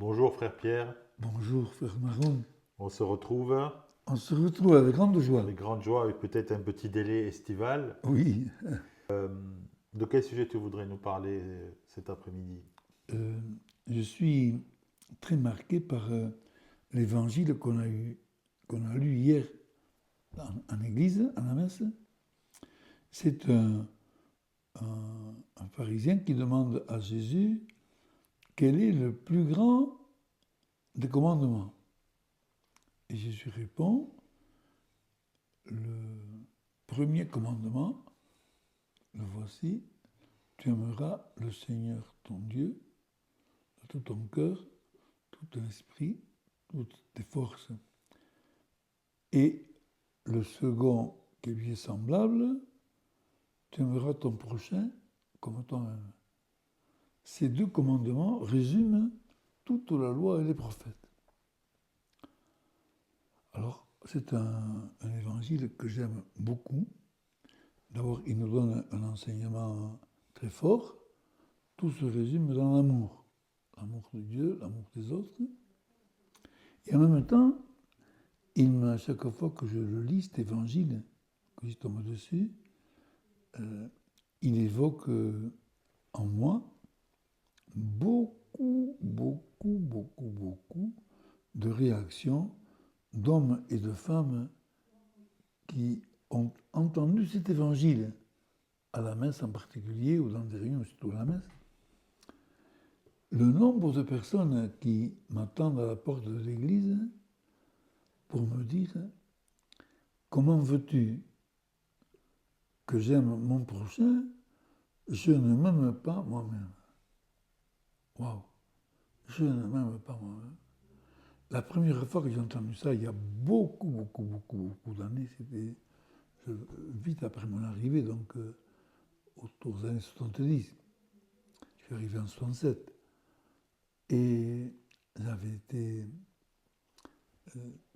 Bonjour frère Pierre, Bonjour, frère Maron. on se retrouve On se retrouve avec grande joie. avec grande joie, avec peut-être un petit délai estival. Oui, De quel sujet tu voudrais nous parler cet après-midi? euh, je suis très marqué par l'évangile qu'on a lu hier en église, à la messe. C'est un pharisien qui demande à Jésus quel est le plus grand des commandements. Et Jésus répond, le premier commandement, le voici, tu aimeras le Seigneur ton Dieu de tout ton cœur, tout ton esprit, toutes tes forces. Et le second qui lui est semblable, tu aimeras ton prochain comme toi-même. Ces deux commandements résument toute la loi et les prophètes. Alors, c'est un évangile que j'aime beaucoup. D'abord, il nous donne un enseignement très fort. Tout se résume dans l'amour. L'amour de Dieu, l'amour des autres. Et en même temps, chaque fois que je le lis, cet évangile, que je tombe dessus, il évoque en moi beaucoup de réactions d'hommes et de femmes qui ont entendu cet évangile, à la messe en particulier, ou dans des réunions, surtout à la messe. Le nombre de personnes qui m'attendent à la porte de l'église pour me dire « Comment veux-tu que j'aime mon prochain? Je ne m'aime pas moi-même. » Waouh! Je ne m'aime pas moi-même. La première fois que j'ai entendu ça, il y a beaucoup d'années, c'était vite après mon arrivée, donc autour des années 70. Je suis arrivé en 67. Et j'avais été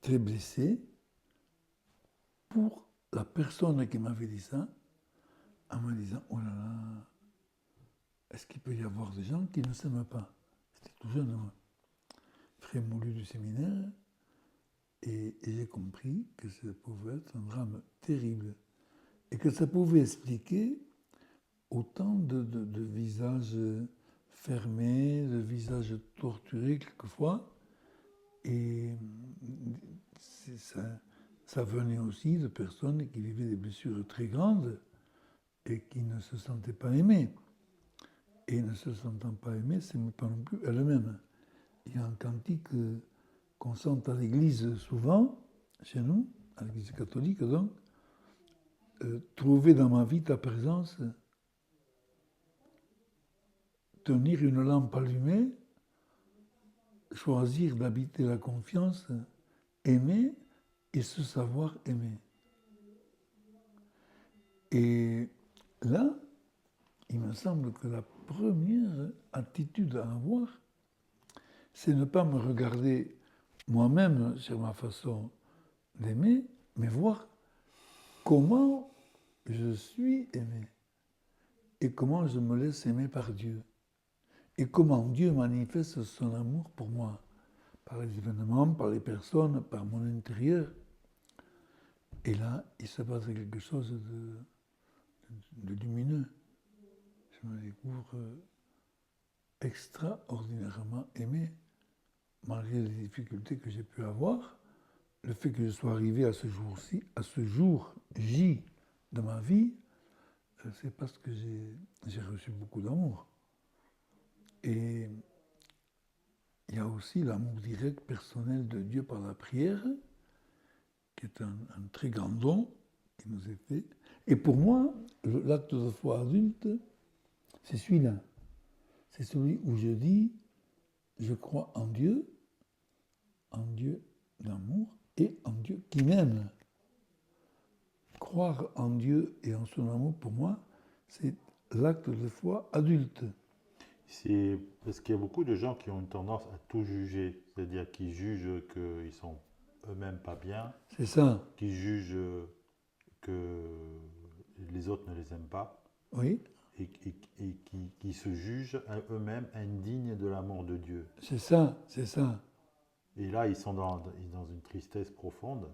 très blessé pour la personne qui m'avait dit ça, en me disant, oh là là, est-ce qu'il peut y avoir des gens qui ne s'aiment pas? C'était tout jeune, moi. Frémolu du séminaire, et j'ai compris que ça pouvait être un drame terrible, et que ça pouvait expliquer autant de visages fermés, de visages torturés quelquefois, et ça venait aussi de personnes qui vivaient des blessures très grandes et qui ne se sentaient pas aimées. Et ne se sentant pas aimées, ce n'est pas non plus elles-mêmes. Il y a un cantique qu'on chante à l'église souvent, chez nous, à l'église catholique donc, trouver dans ma vie ta présence, tenir une lampe allumée, choisir d'habiter la confiance, aimer et se savoir aimer. Et là, il me semble que la première attitude à avoir, c'est ne pas me regarder moi-même sur ma façon d'aimer, mais voir comment je suis aimé et comment je me laisse aimer par Dieu et comment Dieu manifeste son amour pour moi, par les événements, par les personnes, par mon intérieur. Et là, il se passe quelque chose de lumineux. Je me découvre extraordinairement aimé, malgré les difficultés que j'ai pu avoir. Le fait que je sois arrivé à ce jour-ci, à ce jour J de ma vie, c'est parce que j'ai reçu beaucoup d'amour. Et il y a aussi l'amour direct personnel de Dieu par la prière, qui est un très grand don qui nous est fait. Et pour moi, l'acte de foi adulte, c'est celui-là. C'est celui où je dis, je crois en Dieu d'amour et en Dieu qui m'aime. Croire en Dieu et en son amour, pour moi, c'est l'acte de foi adulte. C'est parce qu'il y a beaucoup de gens qui ont une tendance à tout juger, c'est-à-dire qui jugent qu'ils sont eux-mêmes pas bien, C'est ça, qui jugent que les autres ne les aiment pas, oui. qui se jugent à eux-mêmes indignes de l'amour de Dieu. C'est ça, c'est ça. Et là, ils sont dans une tristesse profonde.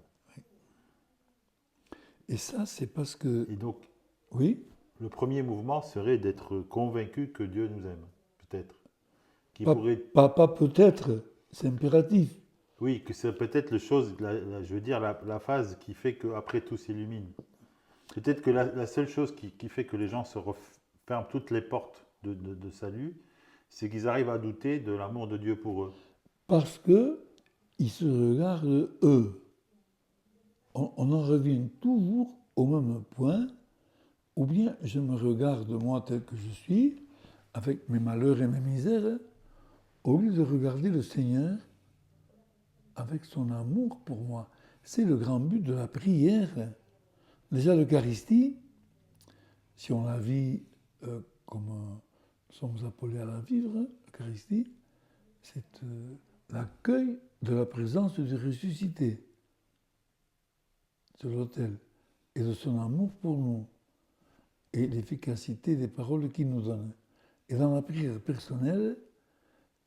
Et ça, c'est parce que... Et donc, Oui, le premier mouvement serait d'être convaincu que Dieu nous aime, peut-être. Qui pas, pourrait, pas peut-être, c'est impératif. oui, que c'est peut-être je veux dire, la phase qui fait qu'après tout s'illumine. Peut-être que la seule chose qui fait que les gens se ferment toutes les portes de salut, c'est qu'ils arrivent à douter de l'amour de Dieu pour eux. Parce que ils se regardent eux. On en revient toujours au même point, ou bien je me regarde moi tel que je suis, avec mes malheurs et mes misères, au lieu de regarder le Seigneur avec son amour pour moi. C'est le grand but de la prière. Déjà l'Eucharistie, si on la vit comme nous sommes appelés à la vivre, l'Eucharistie, c'est l'accueil de la présence du ressuscité sur l'autel et de son amour pour nous et l'efficacité des paroles qu'il nous donne. Et dans la prière personnelle,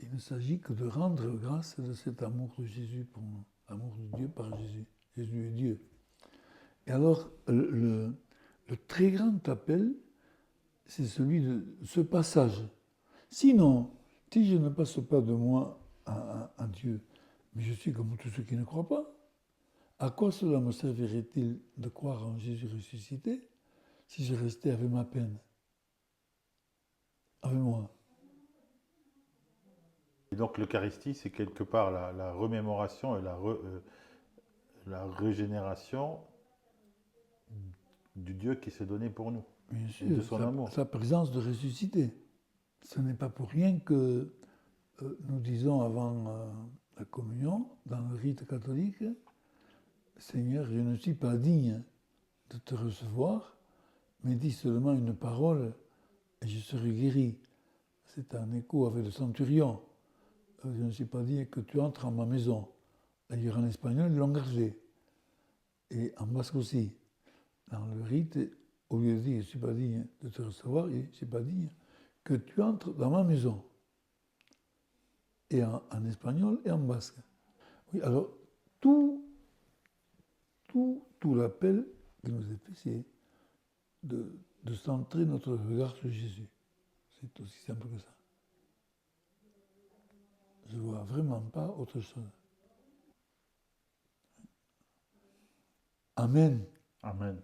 il ne s'agit que de rendre grâce de cet amour de Jésus pour nous, l'amour de Dieu par Jésus. Jésus est Dieu. Et alors, le très grand appel, c'est celui de ce passage. Sinon, si je ne passe pas de moi à Dieu, mais je suis comme tous ceux qui ne croient pas, à quoi cela me servirait-il de croire en Jésus ressuscité si je restais avec ma peine, avec moi? Et donc l'Eucharistie, c'est quelque part la remémoration et la régénération du Dieu qui s'est donné pour nous, Bien et de sûr, son amour. sa présence de ressuscité. Ce n'est pas pour rien que nous disons avant la communion, dans le rite catholique, Seigneur, je ne suis pas digne de te recevoir, mais dis seulement une parole et je serai guéri. C'est un écho avec le centurion. Je ne suis pas digne que tu entres en ma maison. D'ailleurs, en espagnol, ils l'ont gardé. Et en basque aussi. Dans le rite, au lieu de dire je ne suis pas digne de te recevoir, je ne suis pas digne que tu entres dans ma maison. Et en espagnol et en basque. Oui, alors, tout l'appel qui nous est fait, c'est de centrer notre regard sur Jésus. C'est aussi simple que ça. Je ne vois vraiment pas autre chose. Amen. Amen.